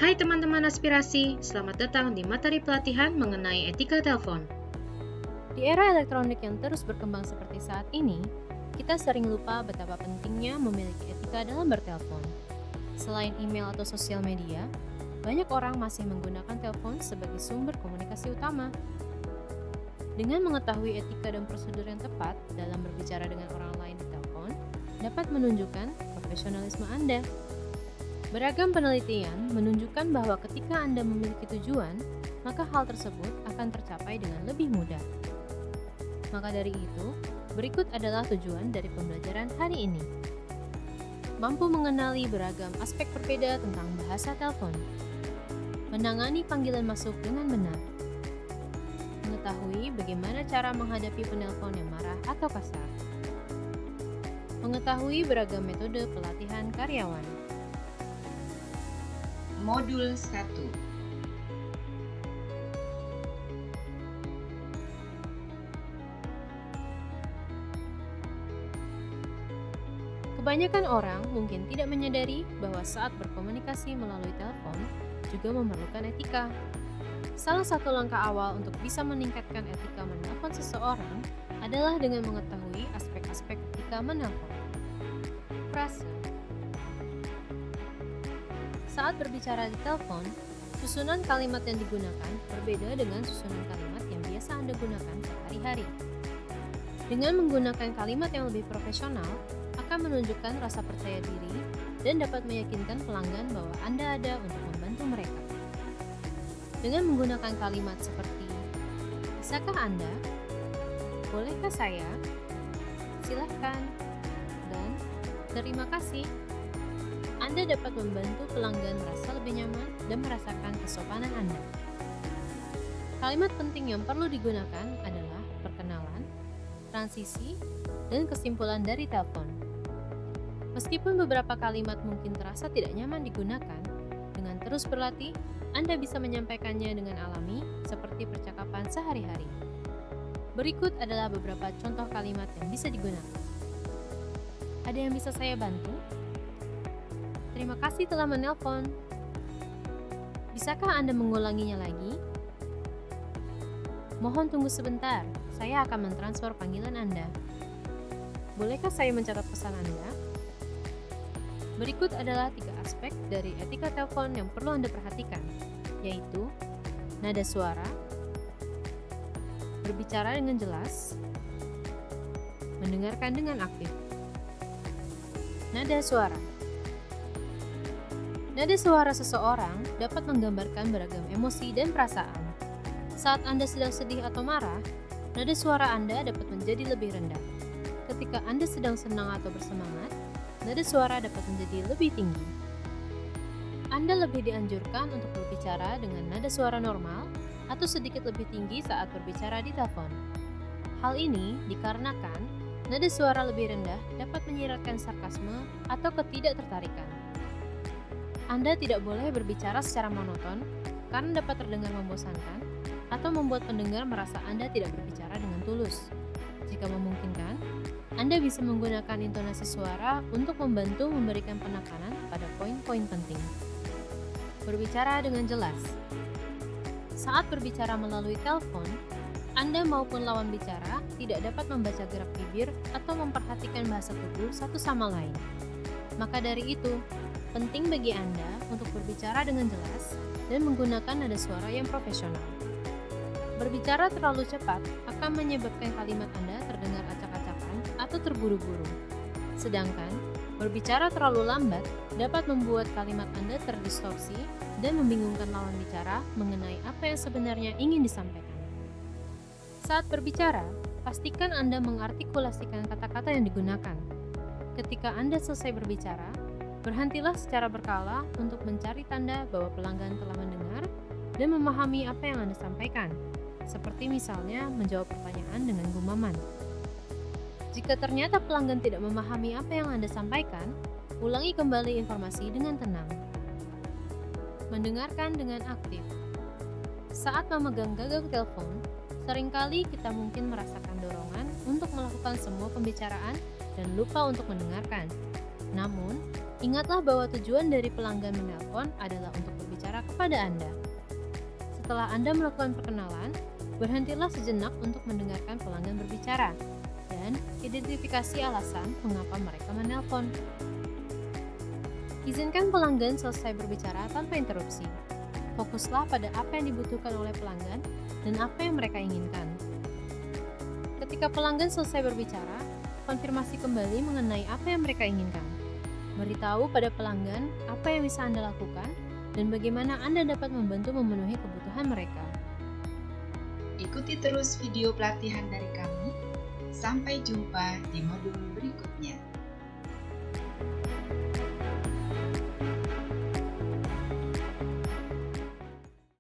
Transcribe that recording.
Hai teman-teman aspirasi, selamat datang di materi pelatihan mengenai etika telepon. Di era elektronik yang terus berkembang seperti saat ini, kita sering lupa betapa pentingnya memiliki etika dalam bertelepon. Selain email atau sosial media, banyak orang masih menggunakan telepon sebagai sumber komunikasi utama. Dengan mengetahui etika dan prosedur yang tepat dalam berbicara dengan orang lain di telepon, dapat menunjukkan profesionalisme Anda. Beragam penelitian menunjukkan bahwa ketika Anda memiliki tujuan, maka hal tersebut akan tercapai dengan lebih mudah. Maka dari itu, berikut adalah tujuan dari pembelajaran hari ini. Mampu mengenali beragam aspek berbeda tentang bahasa telepon. Menangani panggilan masuk dengan benar. Mengetahui bagaimana cara menghadapi penelpon yang marah atau kasar. Mengetahui beragam metode pelatihan karyawan. Modul 1. Kebanyakan orang mungkin tidak menyadari bahwa saat berkomunikasi melalui telepon juga memerlukan etika. Salah satu langkah awal untuk bisa meningkatkan etika menelpon seseorang adalah dengan mengetahui aspek-aspek etika menelpon. Frase. Saat berbicara di telepon, susunan kalimat yang digunakan berbeda dengan susunan kalimat yang biasa Anda gunakan sehari-hari. Dengan menggunakan kalimat yang lebih profesional, akan menunjukkan rasa percaya diri dan dapat meyakinkan pelanggan bahwa Anda ada untuk membantu mereka. Dengan menggunakan kalimat seperti, "Bisakah Anda?", "Bolehkah saya?", "Silakan", dan "Terima kasih", Anda dapat membantu pelanggan merasa lebih nyaman dan merasakan kesopanan Anda. Kalimat penting yang perlu digunakan adalah perkenalan, transisi, dan kesimpulan dari telepon. Meskipun beberapa kalimat mungkin terasa tidak nyaman digunakan, dengan terus berlatih, Anda bisa menyampaikannya dengan alami seperti percakapan sehari-hari. Berikut adalah beberapa contoh kalimat yang bisa digunakan. Ada yang bisa saya bantu? Terima kasih telah menelpon. Bisakah Anda mengulanginya lagi? Mohon tunggu sebentar, saya akan mentransfer panggilan Anda. Bolehkah saya mencatat pesan Anda? Berikut adalah 3 aspek dari etika telepon yang perlu Anda perhatikan, yaitu nada suara, berbicara dengan jelas, mendengarkan dengan aktif. Nada suara. Nada suara seseorang dapat menggambarkan beragam emosi dan perasaan. Saat Anda sedang sedih atau marah, nada suara Anda dapat menjadi lebih rendah. Ketika Anda sedang senang atau bersemangat, nada suara dapat menjadi lebih tinggi. Anda lebih dianjurkan untuk berbicara dengan nada suara normal atau sedikit lebih tinggi saat berbicara di telepon. Hal ini dikarenakan nada suara lebih rendah dapat menyiratkan sarkasme atau ketidaktertarikan. Anda tidak boleh berbicara secara monoton karena dapat terdengar membosankan atau membuat pendengar merasa Anda tidak berbicara dengan tulus. Jika memungkinkan, Anda bisa menggunakan intonasi suara untuk membantu memberikan penekanan pada poin-poin penting. Berbicara dengan jelas. Saat berbicara melalui telepon, Anda maupun lawan bicara tidak dapat membaca gerak bibir atau memperhatikan bahasa tubuh satu sama lain. Maka dari itu, penting bagi Anda untuk berbicara dengan jelas dan menggunakan nada suara yang profesional. Berbicara terlalu cepat akan menyebabkan kalimat Anda terdengar acak-acakan atau terburu-buru. Sedangkan, berbicara terlalu lambat dapat membuat kalimat Anda terdistorsi dan membingungkan lawan bicara mengenai apa yang sebenarnya ingin disampaikan. Saat berbicara, pastikan Anda mengartikulasikan kata-kata yang digunakan. Ketika Anda selesai berbicara, berhentilah secara berkala untuk mencari tanda bahwa pelanggan telah mendengar dan memahami apa yang Anda sampaikan, seperti misalnya menjawab pertanyaan dengan gumaman. Jika ternyata pelanggan tidak memahami apa yang Anda sampaikan, ulangi kembali informasi dengan tenang. Mendengarkan dengan aktif. Saat memegang gagang telepon, seringkali kita mungkin merasakan dorongan untuk melakukan semua pembicaraan dan lupa untuk mendengarkan. Namun, ingatlah bahwa tujuan dari pelanggan menelpon adalah untuk berbicara berbicara kepada Anda. Setelah Anda melakukan perkenalan, berhentilah sejenak untuk mendengarkan pelanggan berbicara dan identifikasi alasan mengapa mereka menelpon. Izinkan pelanggan selesai berbicara tanpa interupsi. Fokuslah pada apa yang dibutuhkan oleh pelanggan dan apa yang mereka inginkan. Ketika pelanggan selesai berbicara, konfirmasi kembali mengenai apa yang mereka inginkan. Beritahu pada pelanggan apa yang bisa Anda lakukan dan bagaimana Anda dapat membantu memenuhi kebutuhan mereka. Ikuti terus video pelatihan dari kami. Sampai jumpa di modul berikutnya.